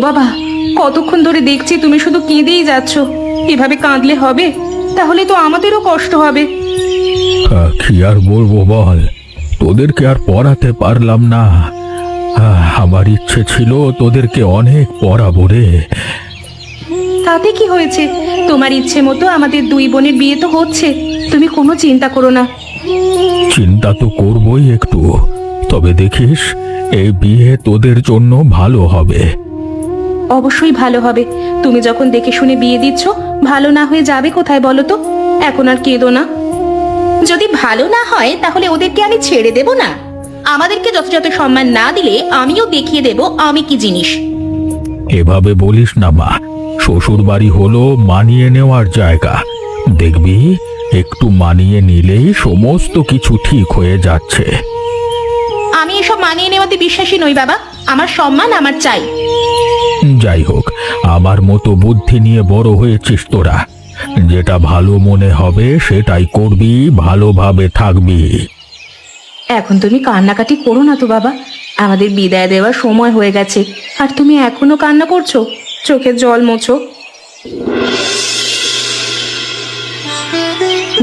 বাবা, কতক্ষণ ধরে দেখছি তুমি শুধু কেঁদেই যাচ্ছ। এভাবে কাঁদলে হবে? তাহলে তো আমাদেরও কষ্ট হবে। কি আর বলবো বল, তোদেরকে আর পড়াতে পারলাম না। আমার ইচ্ছে ছিল তোদেরকে অনেক পড়াবো রে। তাতে কি হয়েছে? তোমার ইচ্ছে মতো আমাদের দুই বোনের বিয়ে তো হচ্ছে, তুমি কোনো চিন্তা করো না। চিন্তা তো করবই একটু, তবে দেখিস এই বিয়ে তোদের জন্য ভালো হবে। অবশ্যই ভালো হবে। তুমি যখন দেখে শুনে বিয়ে দিচ্ছ, ভালো না হয়ে যাবে কোথায় বলো তো? এখন আর কেঁদো না। যদি ভালো না হয় তাহলে ওদেরকে আমি ছেড়ে দেব না। আমাদেরকে যথাযথ সম্মান না দিলে আমিও দেখিয়ে দেব আমি কি জিনিস। এভাবে বলিস না মা, শ্বশুর বাড়ি হলো মানিয়ে নেওয়ার জায়গা। দেখবি একটু মানিয়ে নিলেই সমস্ত কিছু ঠিক হয়ে যাচ্ছে। আমি এসব মানিয়ে নেওয়াতে বিশ্বাসী নই বাবা। আমার সম্মান আমার চাই। যাই হোক, আমার মতো বুদ্ধি নিয়ে বড় হয়েছিস তোরা। যেটা ভালো মনে হবে সেটাই করবি, ভালোভাবে থাকবি। এখন তুমি কান্নাকাটি করো না তো বাবা। আমাদের বিদায় দেওয়ার সময় হয়ে গেছে, আর তুমি এখনো কান্না করছো। চোখের জল মোছো।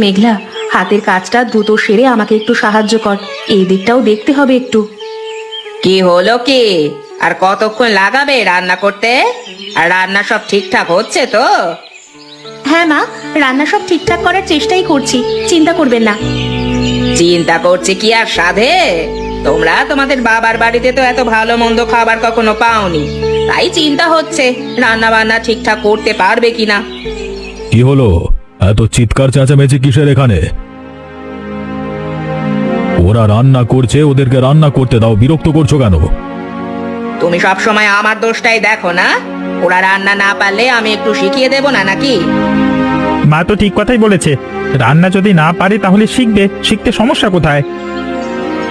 মেঘলা, হাতের কাজটা দ্রুত সেরে আমাকে একটু সাহায্য কর। এই দিকটাও দেখতে হবে একটু। কি হলো কি? আর কতক্ষণ লাগাবে রান্না করতে? আর রান্না সব ঠিকঠাক হচ্ছে তো? হ্যাঁ মা, রান্না সব ঠিকঠাক করার চেষ্টাই করছি, চিন্তা করবেন না। চিন্তা করছে কি আর সাধে? তোমরা তোমাদের বাবার বাড়িতে তো এত ভালো মন্দ খাবার কখনো পাওনি, তাই চিন্তা হচ্ছে রান্না বান্না ঠিকঠাক করতে পারবে কিনা। কি হলো, এত চিৎকার চেঁচামেচি কিসের এখানে? ওরা রান্না করছে, ওদেরকে রান্না করতে দাও, বিরক্ত করছো কেন? তুমি সব সময় আমার দোষটাই দেখো না? ওরা রান্না না পারলে আমি একটু শিখিয়ে দেব না নাকি? মা তো ঠিক কথাই বলেছে, রান্না যদি না পারে তাহলে শিখবে, শিখতে সমস্যা কোথায়?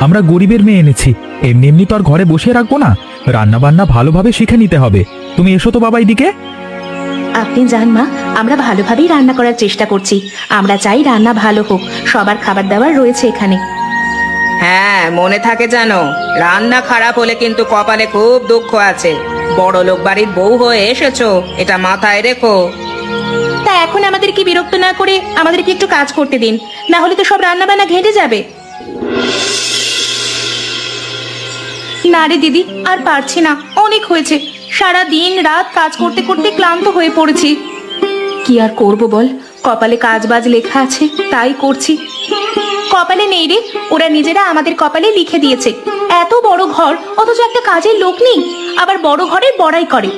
আমরা গরিবের মেয়ে এনেছি, এমনি এমনি তো আর ঘরে বসে রাখবো না, রান্না বান্না ভালোভাবে শিখে নিতে হবে। তুমি এসো তো বাবা এদিকে। আপনি জান মা, আমরা ভালোভাবেই রান্না করার চেষ্টা করছি। আমরা চাই রান্না ভালো হোক, সবার খাবার দাবার রয়েছে এখানে। হ্যাঁ, মনে থাকে জানো, রান্না খারাপ হলে কিন্তু কপালে খুব দুঃখ আছে। বড় লোক বাড়ির বউ হয়ে এসেছো, এটা মাথায় রেখো। তা এখন আমাদেরকে বিরক্ত না করে আমাদেরকে একটু কাজ করতে দিন, না হলে তো সব রান্না বান্না ঘেটে যাবে। না রে দিদি, আর পারছি না, অনেক হয়েছে। সারা দিন রাত কাজ করতে করতে ক্লান্ত হয়ে পড়েছি। কি আর করব বল, কপালে কাজ বাজ লেখা আছে, তাই করছি। কপালে নেই রে, ওরা নিজেরা আমাদের কপালে লিখে দিয়েছে। এত বড় ঘর অথচ একটা কাজের লোক নেই, আবার বড় ঘরের বড়াই করে।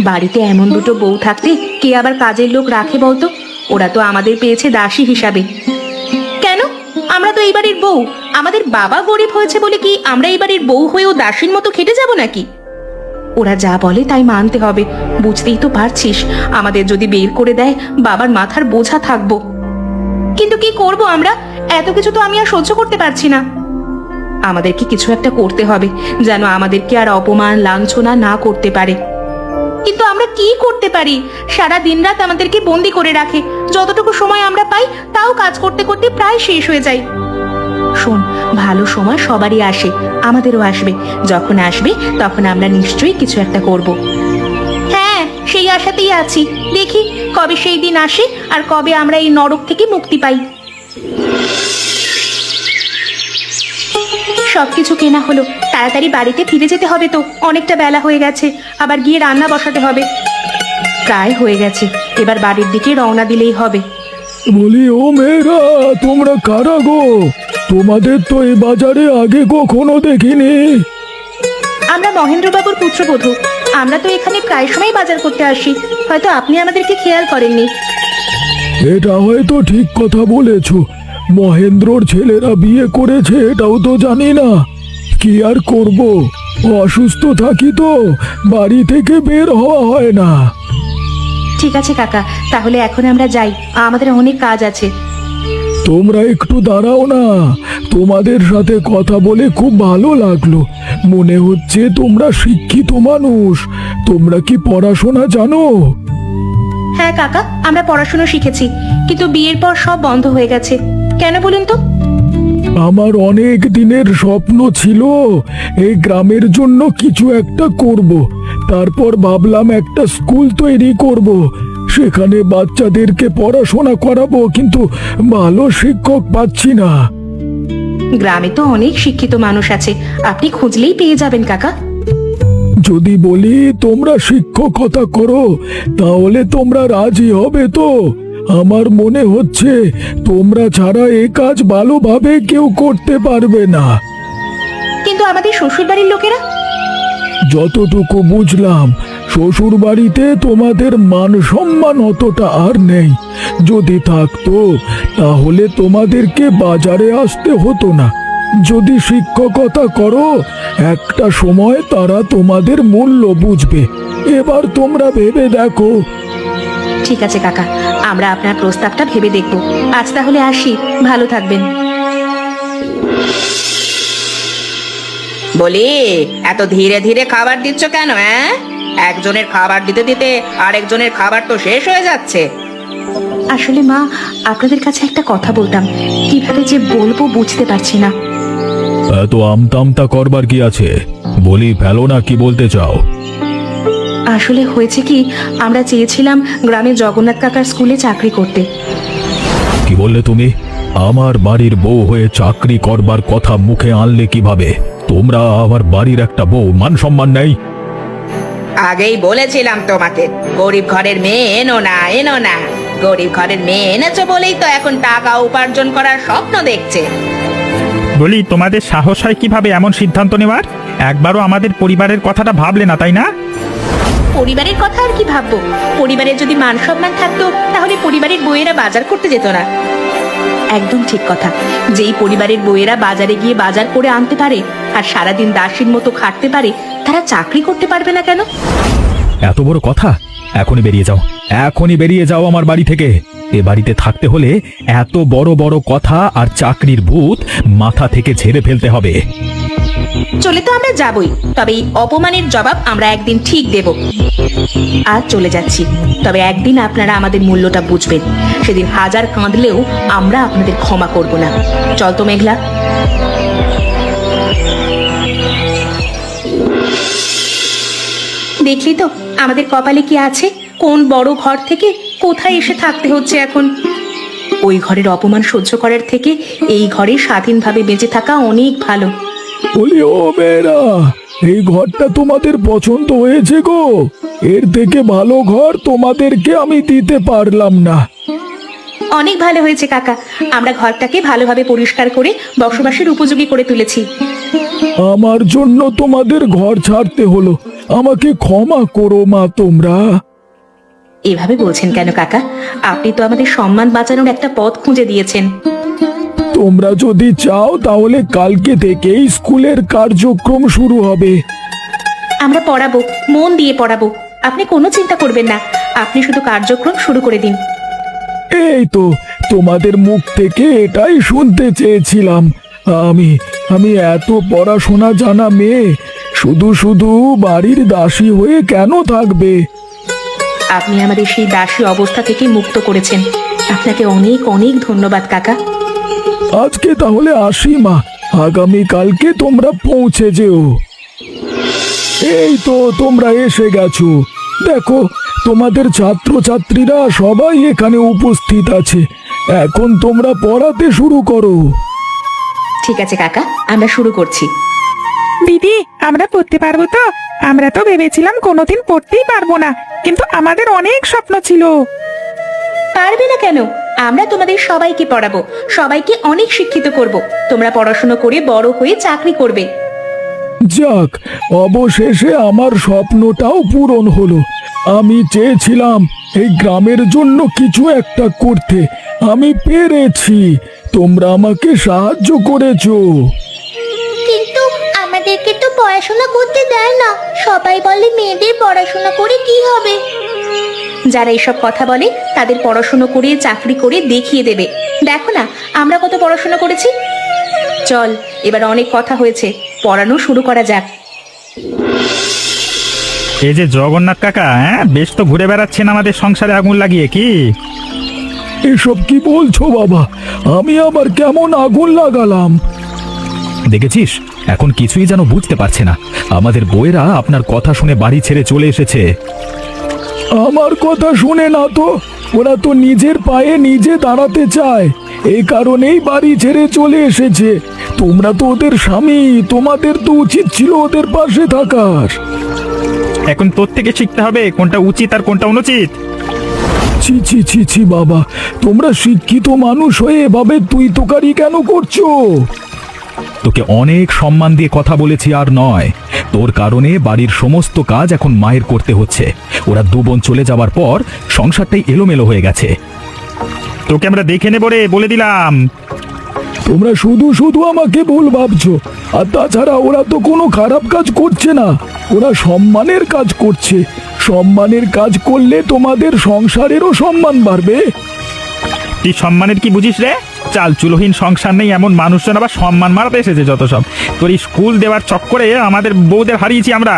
বাড়িতে এমন দুটো বউ থাকতে কে আবার কাজের লোক রাখে বলতো? ওরা তো আমাদের পেয়েছে দাসী হিসাবে। কেন? আমরা তো এই বাড়ির বউ। আমাদের বাবা গরিব হয়েছে বলে কি আমরা এই বাড়ির বউ হয়েও দাসীর মতো খেটে যাব নাকি? ওরা যা বলে তাই মানতে হবে। বুঝতেই তো পারছিস, আমাদের যদি বের করে দেয় বাবার মাথার বোঝা থাকবো। কিন্তু কি করব আমরা? এত কিছু তো আমি আর সহ্য করতে পারছি না। আমাদেরকে কিছু একটা করতে হবে, যেন আমাদেরকে আর অপমান লাঞ্ছনা না করতে পারে। কিন্তু আমরা কি করতে পারি? সারা দিন রাত আমাদেরকে বন্দি করে রাখে। যতটুকু সময় আমরা পাই তাও কাজ করতে করতে প্রায় শেষ হয়ে যায়। শোন, ভালো সময় সবারই আসে, আমাদেরও আসবে। যখন আসবে তখন আমরা নিশ্চয়ই কিছু একটা করব। হ্যাঁ, সেই আশাতেই আছি। দেখি কবে সেই দিন আসে আর কবে আমরা এই নরক থেকে মুক্তি পাই। সবকিছু কেনা হলো, তাড়াতাড়ি বাড়িতে ফিরে যেতে হবে তো, অনেকটা বেলা হয়ে গেছে। আবার গিয়ে রান্না বসাতে হবে। প্রায় হয়ে গেছে, এবার বাড়ির দিকে রওনা দিলেই হবে। বলি, ও মেয়েরা, তোমরা কারা গো? তোমাদের তো এই বাজারে আগে কখনো দেখিনি। আমরা মহেন্দ্রবাবুর পুত্রবধূ। আমরা তো এখানে প্রায় সময় বাজার করতে আসি, হয়তো আপনি আমাদেরকে খেয়াল করেননি। এটা হয়তো ঠিক কথা বলেছ, মহেন্দ্রর ছেলেরা বিয়ে করেছে এটাও তো জানি না। কি আর করব, অসুস্থ থাকি তো বাড়ি থেকে বের হওয়া হয় না। ঠিক আছে কাকা, তাহলে এখন আমরা যাই, আমাদের অনেক কাজ আছে। তোমরা একটু দাঁড়াও না, তোমাদের সাথে কথা বলে খুব ভালো লাগলো। মনে হচ্ছে তোমরা শিক্ষিত মানুষ। তোমরা কি পড়াশোনা জানো? হ্যাঁ কাকা, আমরা পড়াশোনা শিখেছি, কিন্তু বিয়ের পর সব বন্ধ হয়ে গেছে। কেন বলুন তো? আমার অনেক দিনের স্বপ্ন ছিল এই গ্রামের জন্য কিছু একটা করব। তারপর ভাবলাম একটা স্কুল তৈরি করব, সেখানে বাচ্চাদেরকে পড়াশোনা করাবো, কিন্তু ভালো শিক্ষক পাচ্ছি না। গ্রামে তো অনেক শিক্ষিত মানুষ আছে, আপনি খুঁজলেই পেয়ে যাবেন কাকা। যদি বলি তোমরা শিক্ষকতা করো তাহলে তোমরা রাজি হবে তো? আমার মনে হচ্ছে তোমরা ছাড়া এ কাজ ভালোভাবে কেউ করতে পারবে না। কিন্তু আমাদের শ্বশুর বাড়ির লোকেরা? যতটুকু বুঝলাম শ্বশুর বাড়িতে তোমাদের মান সম্মান অতটা আর নেই। যদি থাকতো তাহলে তোমাদেরকে বাজারে আসতে হতো না। যদি শিক্ষকতা করো একটা সময় তারা তোমাদের মূল্য বুঝবে। এবার তোমরা ভেবে দেখো। ঠিক আছে কাকা, আমরা আপনার প্রস্তাবটা ভেবে দেখব। আজ তাহলে আসি, ভালো থাকবেন। বলি, এত ধীরে ধীরে খাবার দিচ্ছ কেন? হ্যাঁ, একজনের খাবার দিতে দিতে আরেকজনের খাবার তো শেষ হয়ে যাচ্ছে। আসলে মা, আপনাদের কাছে একটা কথা বলতাম, কিভাবে যে বলবো বুঝতে পারছি না। এত আমতামতা করবার কি আছে? বলি ফেলো না, কি বলতে চাও? আসলে হয়েছে কি, আমরা চেয়েছিলাম গ্রামে জগন্নাথ কাকার স্কুলে চাকরি করতে। কি বললে তুমি? আমার বাড়ির বউ হয়ে চাকরি করবার কথা মুখে আনলে কিভাবে? তোমরা আমার বাড়ির একটা বউ, মান সম্মান নেই? আগেই বলেছিলাম তোমাকে, গরিব ঘরের মেয়ে এনো না, এনো না। গরিব ঘরের মেয়ে এনেছো বলেই তো এখন টাকা উপার্জন করার স্বপ্ন দেখছে। বলি, তোমাদের সাহস হয় কিভাবে এমন সিদ্ধান্ত নেওয়ার? একবারও আমাদের পরিবারের কথাটা ভাবলে না, তাই না? পরিবারের কথা আর কি ভাববো? পরিবারের যদি মান সম্মান থাকতো তাহলে পরিবারের বউয়েরা বাজার করতে যেত না। একদম ঠিক কথা। যেই পরিবারের বউয়েরা বাজারে গিয়ে বাজার করে আনতে পারে আর সারাদিন দাসীর মতো খাটতে পারে, তারা চাকরি করতে পারবে না কেন? এত বড় কথা? এখনই বেরিয়ে যাও, এখনই বেরিয়ে যাও আমার বাড়ি থেকে। এ বাড়িতে থাকতে হলে এত বড় বড় কথা আর চাকরির ভূত মাথা থেকে ঝেড়ে ফেলতে হবে। চলে তো আমরা যাবই, তবে এই অপমানের জবাব আমরা একদিন ঠিক দেব। আজ চলে যাচ্ছি, তবে একদিন আপনারা আমাদের মূল্যটা বুঝবেন। সেদিন হাজার কাঁদলেও আমরা আপনাদের ক্ষমা করব না। চল তো মেঘলা। দেখলি তো আমাদের কপালে কি আছে? কোন বড় ঘর থেকে কোথায় এসে থাকতে হচ্ছে এখন। ওই ঘরের অপমান সহ্য করার থেকে এই ঘরে স্বাধীনভাবে বেঁচে থাকা অনেক ভালো। বলি, ও মেয়েরা, এই ঘরটা তোমাদের পছন্দ হয়েছে গো? এর থেকে ভালো ঘর তোমাদেরকে আমি দিতে পারলাম না। অনেক ভালো হয়েছে কাকা, আমরা ঘরটাকে ভালোভাবে পরিষ্কার করে বসবাসের উপযোগী করে তুলেছি। আমার জন্য তোমাদের ঘর ছাড়তে হলো, আমাকে ক্ষমা করো মা তোমরা। এভাবে বলছেন কেন কাকা? আপনি তো আমাদের সম্মান বাঁচানোর একটা পথ খুঁজে দিয়েছেন। তোমরা যদি চাও তাহলে কালকে থেকেই স্কুলের কার্যক্রম শুরু হবে। আমরা পড়াবো, মন দিয়ে পড়াবো। আপনি কোনো চিন্তা করবেন না, আপনি শুধু কার্যক্রম শুরু করে দিন। এই তো তোমাদের মুখ থেকে এটাই শুনতে চেয়েছিলাম। আমি আমি এত পড়াশোনা জানা মেয়ে শুধু শুধু বাড়ির দাসী হয়ে কেন থাকবে? আপনি আমাদের সেই দাসী অবস্থা থেকে মুক্ত করেছেন। আপনাকে অনেক অনেক ধন্যবাদ কাকা। আজকে তাহলে আসি মা, আগামী কালকে তোমরা পৌঁছে যেও। এই তো তোমরা এসে গেছো। দেখো, তোমাদের ছাত্রছাত্রীরা সবাই এখানে উপস্থিত আছে। এখন তোমরা পড়াতে শুরু করো। ঠিক আছে কাকা, আমরা শুরু করছি। দিদি, আমরা পড়তে পারবো তো? আমরা তো ভেবেছিলাম কোনোদিন পড়তেই পারবো না, কিন্তু আমাদের অনেক স্বপ্ন ছিল। পারবে না কেন? আমরা তোমাদের সবাইকে পড়াবো, সবাইকে অনেক শিক্ষিত করব। তোমরা পড়াশোনা করে বড় হয়ে চাকরি করবে। যাক, অবশেষে আমার স্বপ্নটাও পূরণ হলো। আমি চেয়েছিলাম এই গ্রামের জন্য কিছু একটা করতে, আমি পেরেছি। তোমরা আমাকে সাহায্য করেছো। কিন্তু আমাদেরকে তো পড়াশোনা করতে দেয় না, সবাই বলে মেয়েদের পড়াশোনা করে কি হবে। যারা এইসব কথা বলে তাদের পড়াশোনা করে চাকরি করে দেখিয়ে দেবে। দেখো না আমরা কত পড়াশোনা করেছি। চল, এবার অনেক কথা হয়েছে, পড়ানো শুরু করা যাক। এই যে জগন্নাথ কাকা, হ্যাঁ, বেশ তো ঘুরে বেড়াচ্ছেন আমাদের সংসারে আগুন লাগিয়ে, কি? এসব কি বলছো বাবা? আমি আবার কেমন আগুন লাগালাম? দেখেছিস, এখন কিছুই যেন বুঝতে পারছে না। আমাদের বউয়েরা আপনার কথা শুনে বাড়ি ছেড়ে চলে এসেছে। আমার কথা শুনে না তো, ওরা তো নিজের পায়ে নিজে দাঁড়াতে চায়, এই কারণেই বাড়ি ছেড়ে চলে এসেছে। তোমরা তো ওদের স্বামী, তোমাদের তো উচিত ছিল ওদের পাশে থাকার। এখন তোর থেকে শিখতে হবে কোনটা উচিত আর কোনটা অনুচিত। ছি ছি ছি ছি বাবা, তোমরা শিক্ষিত মানুষ হয়ে এভাবে তুই তোকারি কেন করছো? তোকে অনেক সম্মান দিয়ে কথা বলেছি, আর নয়। তোর কারণে বাড়ির সমস্ত কাজ এখন মায়ের করতে হচ্ছে। ওরা দু বোন চলে যাবার পর সংসারটাই এলোমেলো হয়ে গেছে। তোকে আমরা দেখে নেব রে, বলে দিলাম। তোমরা শুধু শুধু আমাকে ভুল ভাবছো। আর তাছাড়া ওরা তো কোনো খারাপ কাজ করছে না, ওরা সম্মানের কাজ করছে। সম্মানের কাজ করলে তোমাদের সংসারেরও সম্মান বাড়বে। তুই সম্মানের কি বুঝিস রে? চাল চুলোহীন সংসার নেই এমন মানুষজন আবার সম্মান মারাতে এসেছে যত সব। তোর এই স্কুল দেওয়ার চক্করে আমাদের বউদের হারিয়েছি আমরা।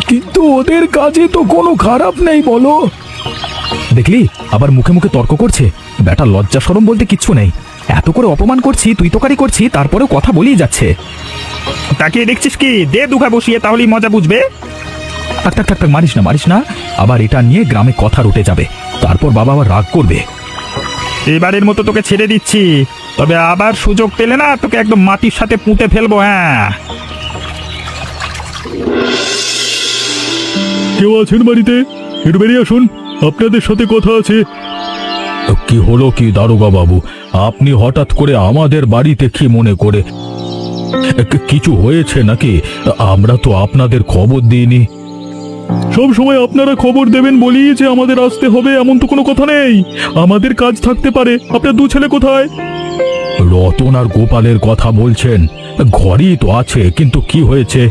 কিন্তু ওদের কাজে তো কোনো খারাপ নেই বলো। দেখলি আবার মুখে মুখে তর্ক করছে। বেটা লজ্জা শরম বলতে কিচ্ছু নেই। এত করে অপমান করছি, তুই তোকারি করছি, তারপরেও কথা বলেই যাচ্ছে। তাকিয়ে দেখছিস কি? দে দুঘা বসিয়ে, তাহলেই মজা বুঝবে। থাক থাক থাক থাক, মারিস না মারিস না, আবার এটা নিয়ে গ্রামে কথা উঠে যাবে, তারপর বাবা আবার রাগ করবে। এবারের মতো তোকে ছেড়ে দিচ্ছি, তবে আবার সুযোগ পেলে না তোকে একদম মাটির সাথে পুঁতে ফেলবো। হ্যাঁ, কেউ আছেন বাড়িতে? একটু বেরিয়ে আসুন, আপনাদের সাথে কথা আছে। কি হলো কি দারোগা বাবু, আপনি হঠাৎ করে আমাদের বাড়িতে কি মনে করে? কিছু হয়েছে নাকি? আমরা তো আপনাদের খবর দিইনি। সব সময় আপনারা খবর দেবেন বলি যে আমাদের আসতে হবে, এমন তো কোনো কথা নেই। আমাদের কাজ থাকতে পারে। আপনার দু ছেলে কোথায়? রতন আর গোপালের কথা বলছেন? ঘরেই তো আছে, কিন্তু কি হয়েছে?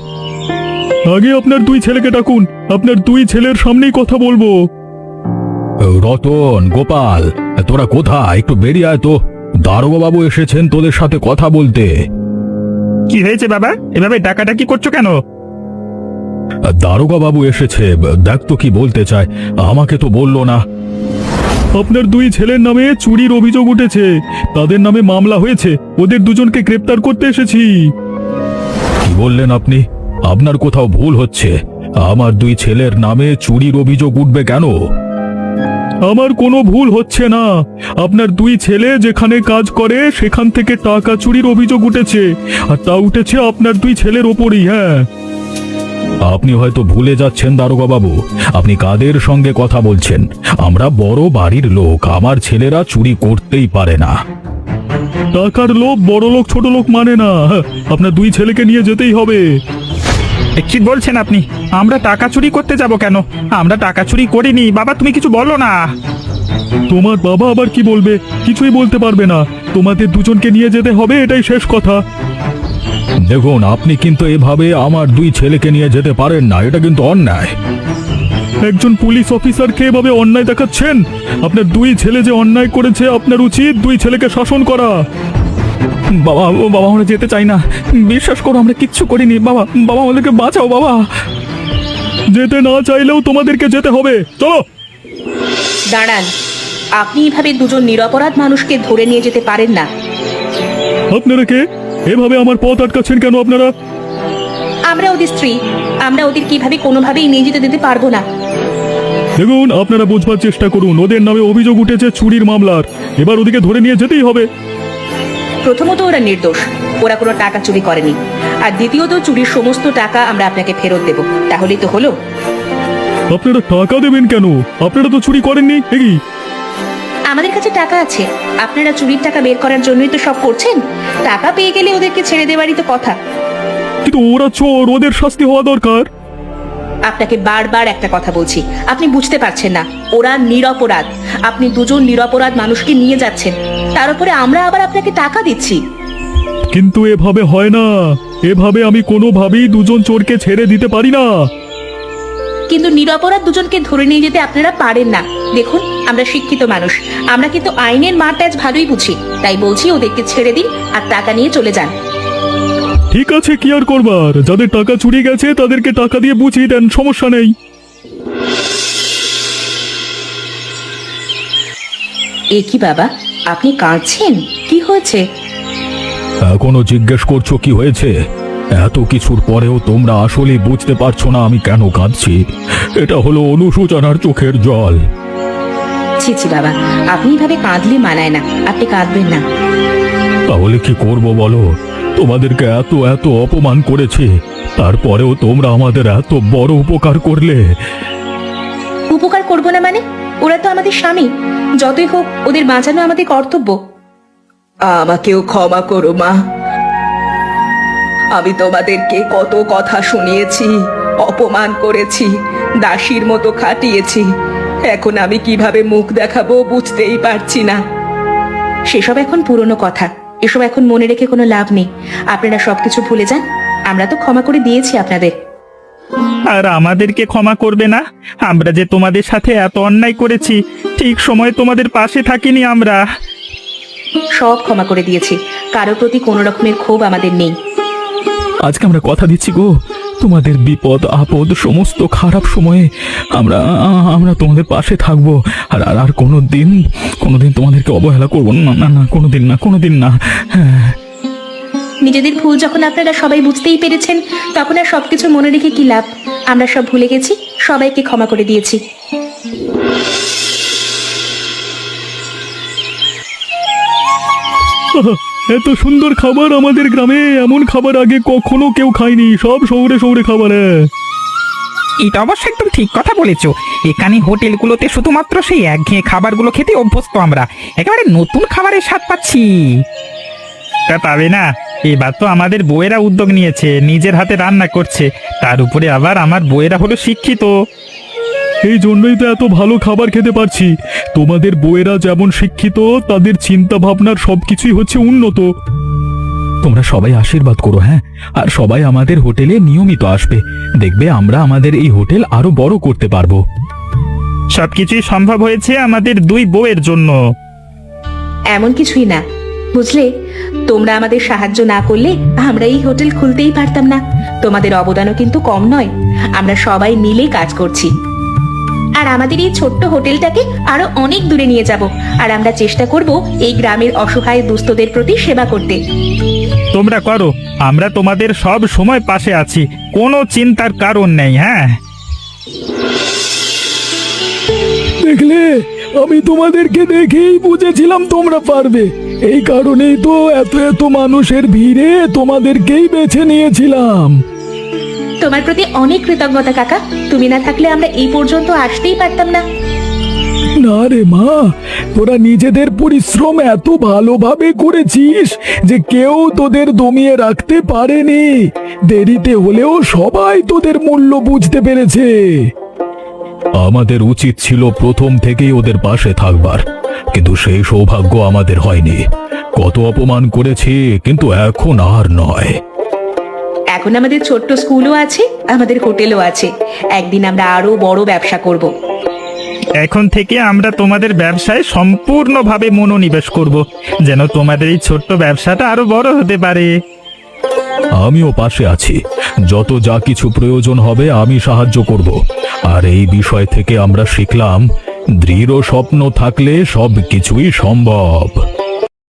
আগে আপনার দুই ছেলেকে ডাকুন, আপনার দুই ছেলের সামনেই কথা বলবো। রতন, গোপাল, তোরা কোথায়? একটু বেরিয়ে আয় তো, দারোগা বাবু এসেছেন তোদের সাথে কথা বলতে। কি হয়েছে বাবা? এভাবে ডাকাডাকি করছো কেন? দারোগা বাবু এসেছে, দেখ তো কি বলতে চায়। আমাকে তো বললো না। আপনার দুই ছেলের নামে চুরির অভিযোগ উঠেছে, তাদের নামে মামলা হয়েছে, ওদের দুজনকে গ্রেপ্তার করতে এসেছি। কি বললেন আপনি? আপনার কোথাও ভুল হচ্ছে। আমার দুই ছেলের নামে চুরির অভিযোগ উঠবে কেন? আমার কোনো ভুল হচ্ছে না। আপনার দুই ছেলে যেখানে কাজ করে সেখান থেকে টাকা চুরির অভিযোগ উঠেছে, আর তা উঠেছে আপনার দুই ছেলের ওপরই। হ্যাঁ, আপনি হয়তো ভুলে যাচ্ছেন দারোগা বাবু, আপনি কাদের সঙ্গে কথা বলছেন। আমরা বড় বাড়ির লোক, আমার ছেলেরা চুরি করতেই পারে না। টাকার লোভ বড় লোক ছোট লোক মানে না। আপনার দুই ছেলেকে নিয়ে যেতেই হবে। কি বলছেন আপনি? আমরা টাকা চুরি করতে যাব কেন? আমরা টাকা চুরি করিনি বাবা, তুমি কিছু বলো না। তোমার বাবা আবার কি বলবে? কিছুই বলতে পারবে না। তোমাদের দুজনকে নিয়ে যেতে হবে, এটাই শেষ কথা। দেখুন, আপনি কিন্তু এভাবে আমার দুই ছেলেকে নিয়ে যেতে পারেন না, এটা কিন্তু অন্যায়। একজন পুলিশ অফিসারকে এভাবে অন্যায় দেখাচ্ছেন? আপনার দুই ছেলে যে অন্যায় করেছে, আপনার উচিত দুই ছেলেকে শাসন করা। বাবা বাবা, আমরা যেতে চাই না, বিশ্বাস করো আমরা কিচ্ছু করিনি। বাবা বাবা, আমাদেরকে বাঁচাও বাবা। যেতে না চাইলেও তোমাদেরকে যেতে হবে, চলো। দাঁড়ান, আপনি এভাবে দুজন নিরপরাধ মানুষকে ধরে নিয়ে যেতে পারেন না। আপনারা কে? এভাবে আমার পথ আটকাচ্ছেন কেন আপনারা? আমরা ওদের স্ত্রী, আমরা ওদের কিভাবে কোনোভাবেই নিয়ে যেতে দিতে পারবো না। দেখুন, আপনারা বুঝবার চেষ্টা করুন, ওদের নামে অভিযোগ উঠেছে চুরির মামলার। এবার ওদিকে ধরে নিয়ে যেতেই হবে। প্রথমত ওরা নির্দোষ, ওরা কোনো টাকা চুরি করেনি। আর দ্বিতীয়ত চুরির সমস্ত টাকা আমরা আপনাকে ফেরত দেব, তাহলেই তো হলো। আপনারা টাকা দেবেন কেন? আপনারা তো চুরি করেননি। কি? আমাদের কাছে টাকা আছে, আপনারা চুরির টাকা বের করার জন্যই তো সব করছেন। টাকা পেয়ে গেলে ওদেরকে ছেড়ে দেওয়ারই তো কথা। কিন্তু ওরা চোর, ওদের শাস্তি হওয়া দরকার। আপনাকে বারবার একটা কথা বলছি, আপনি বুঝতে পারছেন না। ওরা নিরপরাধ, আপনি দুজন নিরপরাধ মানুষকে নিয়ে যাচ্ছেন, তার উপরে আমরা আবার আপনাকে টাকা দিচ্ছি। কিন্তু এভাবে হয় না, এভাবে আমি কোনোভাবেই দুজন চোরকে ছেড়ে দিতে পারি না। কিন্তু নিরপরাধ দুজনকে ধরে নিয়ে যেতে আপনারা পারেন না। দেখুন, আমরা শিক্ষিত মানুষ, আমরা কিন্তু আইনের মার প্যাচ ভালোই বুঝি। তাই বলছি ওদেরকে ছেড়ে দিন আর টাকা নিয়ে চলে যান। ঠিক আছে, কি আর করবার? যাদের টাকা চুরি গেছে তাদেরকে টাকা দিয়ে বুঝিয়ে দেন, সমস্যা নেই। এ কি বাবা, আপনি কাঁদছেন? কি হয়েছে? এখনো জিজ্ঞেস করছো কি হয়েছে? এত কিছুর পরেও তোমরা আসলে বুঝতে পারছো না আমি কেন কাঁদছি। এটা হলো অনুশোচনার চোখের জল। ছি ছি বাবা, আপনি এভাবে কাঁদলে মানায় না, আপনি কাঁদবেন না। তাহলে কি করব বলো? তোমাদেরকে এত এত অপমান করেছি, তারপরেও তোমরা আমাদের এত বড় উপকার করলে। উপকার করবো না মানে? ওরা তো আমাদের স্বামী, যতই হোক ওদের বাঁচানো আমাদের কর্তব্য। আমাকেও ক্ষমা করো মা। আমি তোমাদেরকে কত কথা শুনিয়েছি, অপমান করেছি, দাসীর মতো খাটিয়েছি। এখন আমি কিভাবে মুখ দেখাবো বুঝতেই পারছি না। সেসব এখন পুরনো কথা, এসব এখন মনে রেখে কোনো লাভ নেই। আপনারা সবকিছু ভুলে যান, আমরা তো ক্ষমা করে দিয়েছি আপনাদের। আর আমাদেরকে ক্ষমা করবে না? আমরা যে তোমাদের সাথে এত অন্যায় করেছি, ঠিক সময়ে তোমাদের পাশে থাকিনি আমরা। সব ক্ষমা করে দিয়েছি, কারোর প্রতি কোনো রকমের ক্ষোভ আমাদের নেই। আজকে আমরা কথা দিচ্ছি গো, তোমাদের বিপদ আপদ সমস্ত খারাপ সময়ে আমরা আমরা তোমাদের পাশে থাকবো। আর আর আর কোনোদিন তোমাদেরকে অবহেলা করবো না, না না, কোনোদিন না। হ্যাঁ। নিজেদের ভুল যখন আপনারা সবাই বুঝতেই পেরেছেন, তখন আর সবকিছু মনে রেখে কি লাভ? আমরা সব ভুলে গেছি, সবাইকে ক্ষমা করে দিয়েছি। এত সুন্দর খাবার আমাদের গ্রামে, এমন খাবার আগে কখনো কেউ খায়নি। সব শহরে শহরে খাবার। এটা অবশ্য একদম ঠিক কথা বলেছো। এখানে হোটেলগুলোতে শুধুমাত্র সেই একঘেয়ে খাবারগুলো খেতে অভ্যস্ত আমরা, একেবারে নতুন খাবারের স্বাদ পাচ্ছি। তা পাবে না, এবার তো আমাদের বউয়েরা উদ্যোগ নিয়েছে, নিজের হাতে রান্না করছে। তার উপরে আবার আমার বউয়েরা হলো শিক্ষিত। এই জন্যই তো এত ভালো খাবার খেতে পারছি। তোমাদের বউয়েরা যেমন শিক্ষিত, তাদের চিন্তা ভাবনার সবকিছুই হচ্ছে উন্নত। তোমরা সবাই আশীর্বাদ করো, হ্যাঁ? আর সবাই আমাদের হোটেলে নিয়মিত আসবে, দেখবে আমরা আমাদের এই হোটেল আরো বড় করতে পারবো। সবকিছুই সম্ভব হয়েছে আমাদের দুই বউয়ের জন্য। এমন কিছুই না, বুঝলে? তোমরা আমাদের সাহায্য না করলে আমরা এই হোটেল খুলতেই পারতাম না। তোমাদের অবদানও কিন্তু কম নয়। আমরা সবাই মিলে কাজ করছি, আর আমাদের এই ছোট্ট হোটেলটাকে আরো অনেক দূরে নিয়ে যাব। আর আমরা চেষ্টা করব এই গ্রামের অসহায় দুস্থদের প্রতি সেবা করতে। তোমরা করো, আমরা তোমাদের সব সময় পাশে আছি, কোনো চিন্তার কারণ নেই। হ্যাঁ, দেখলে, আমি তোমাদেরকে দেখেই বুঝেছিলাম তোমরা পারবে। এই কারণেই তো এত এত মানুষের ভিড়ে তোমাদেরকেই বেছে নিয়েছিলাম। তোমার প্রতি অনেক কৃতজ্ঞতা কাকা, তুমি না থাকলে আমরা এই পর্যন্ত আসতেই পারতাম না। না রে মা, তোরা নিজেদের পরিশ্রম এত ভালোভাবে করেছিস যে কেউ তোদের দমিয়ে রাখতে পারেনি। দেরিতে হলেও সবাই তোদের মূল্য বুঝতে পেরেছে। আমাদের উচিত ছিল প্রথম থেকেই ওদের পাশে থাকবার, কিন্তু সেই সৌভাগ্য আমাদের হয়নি। কত অপমান করেছি, কিন্তু এখন আর নয়। এখন আমাদের ছোট্ট স্কুলও আছে, আমাদের হোটেলও আছে। একদিন আমরা আরো বড় ব্যবসা করব। এখন থেকে আমরা তোমাদের ব্যবসায় সম্পূর্ণভাবে মনোনিবেশ করব, যেন তোমাদের এই ছোট্ট ব্যবসাটা আরো বড় হতে পারে। আমিও পাশে আছি, যত যা কিছু প্রয়োজন হবে আমি সাহায্য করব। আর এই বিষয় থেকে আমরা শিখলাম, দৃঢ় স্বপ্ন থাকলে সব কিছুই সম্ভব।